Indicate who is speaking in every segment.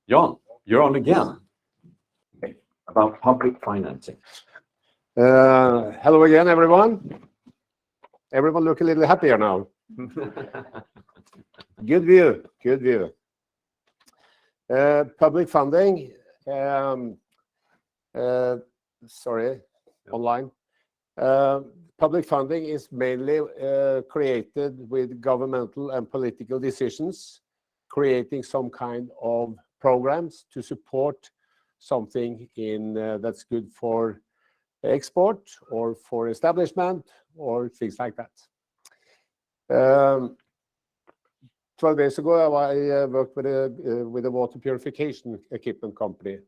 Speaker 1: Jan, you're on again. Okay. About public financing.
Speaker 2: Hello again, everyone. Everyone look a little happier now. Good view, good view. Public funding, sorry, online. Public funding is mainly created with governmental and political decisions, creating some kind of programs to support something in that's good for export or for establishment or things like that. 12 years ago, I worked with a water purification equipment company,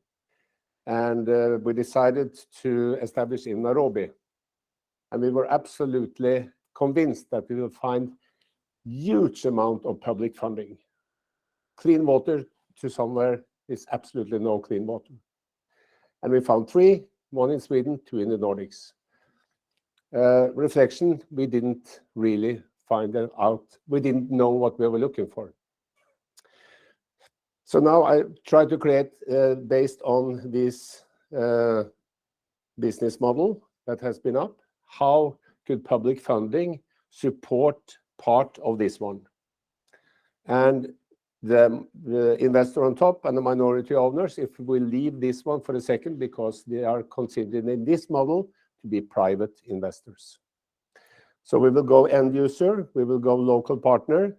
Speaker 2: and we decided to establish in Nairobi. And we were absolutely convinced that we will find huge amount of public funding. Clean water to somewhere is absolutely no clean water. And we found 3, 1 in Sweden, 2 in the Nordics. Reflection, we didn't really find it out. We didn't know what we were looking for. So now I try to create, based on this business model that has been up, how could public funding support part of this one? And the investor on top and the minority owners, if we leave this one for a second, because they are considered in this model to be private investors. So we will go end user, we will go local partner,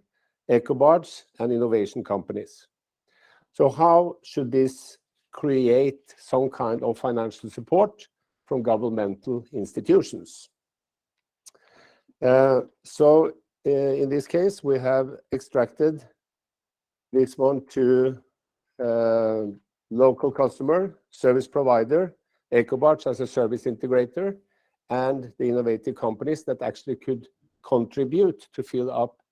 Speaker 2: Ecobarge, and innovation companies. So how should this create some kind of financial support from governmental institutions? So in this case, we have extracted this one to local customer, service provider, Ecobarge as a service integrator, and the innovative companies that actually could contribute to fill up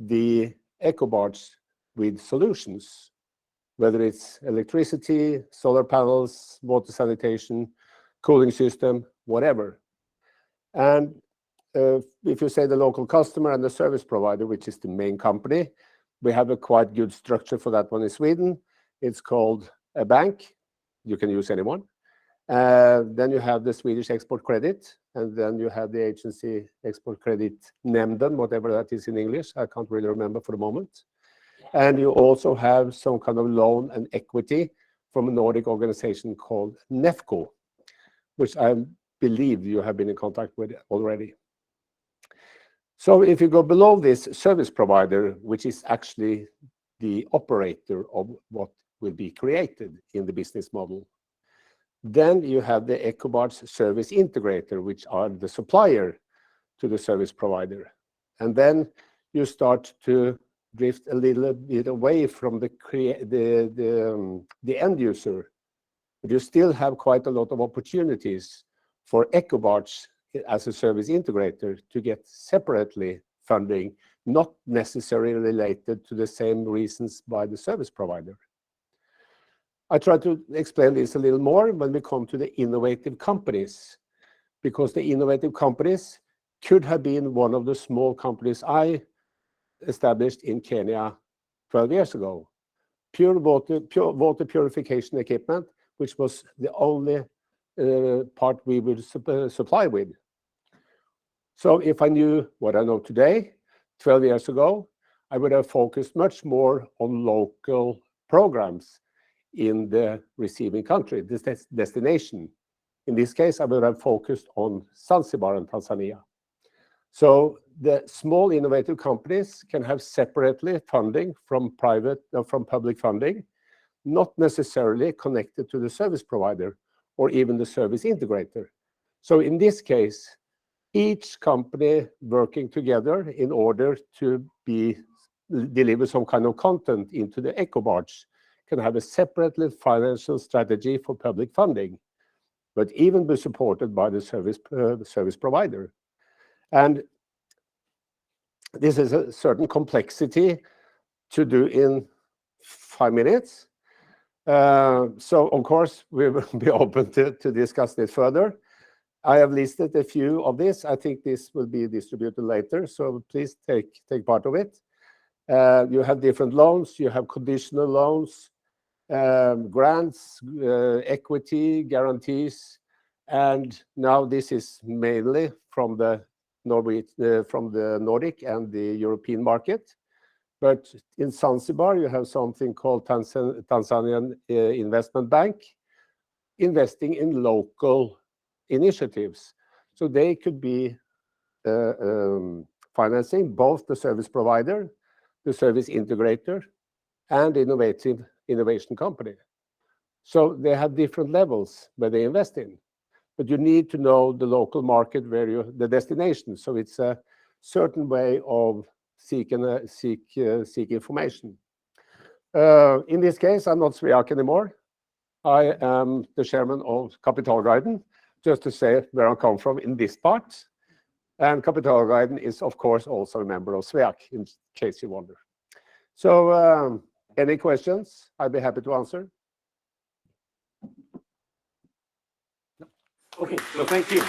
Speaker 2: the Ecobarge with solutions, whether it's electricity, solar panels, water sanitation, cooling system, whatever. And if you say the local customer and the service provider, which is the main company, we have a quite good structure for that one in Sweden. It's called a bank. You can use anyone. Then you have the Swedish Export Credit, and then you have the agency Export Credit Nämnden, whatever that is in English. I can't really remember for the moment. And you also have some kind of loan and equity from a Nordic organization called NEFCO, which I believe you have been in contact with already. So if you go below this service provider, which is actually the operator of what will be created in the business model, then you have the Ecobarge service integrator, which are the supplier to the service provider. And then you start to drift a little bit away from the end user. But you still have quite a lot of opportunities for Ecobarge as a service integrator to get separately funding, not necessarily related to the same reasons by the service provider. I try to explain this a little more when we come to the innovative companies, because the innovative companies could have been one of the small companies I established in Kenya 12 years ago. Pure water purification equipment, which was the only part we would supply with. So if I knew what I know today, 12 years ago, I would have focused much more on local programs in the receiving country, this destination. In this case, I would have focused on Zanzibar and Tanzania. So the small innovative companies can have separately funding from public funding, not necessarily connected to the service provider or even the service integrator. So in this case, each company working together in order to deliver some kind of content into the Ecobarge can have a separate financial strategy for public funding, but even be supported by the service provider. And this is a certain complexity to do in 5 minutes. So of course, we will be open to discuss this further. I have listed a few of this. I think this will be distributed later, so please take part of it. You have different loans, you have conditional loans, grants, equity, guarantees, and now this is mainly from the Nordic and the European market. But in Zanzibar, you have something called Tanzanian Investment Bank, investing in local initiatives. So they could be financing both the service provider, the service integrator, and innovation company. So they have different levels where they invest in, but you need to know the local market where the destination. So it's a certain way of seek information. In this case, I'm not Sveak anymore. I am the chairman of Kapitalguiden, just to say where I come from in this part. And Kapitalguiden is, of course, also a member of Sveak, in case you wonder. So any questions? I'd be happy to answer.
Speaker 1: Okay, so thank you.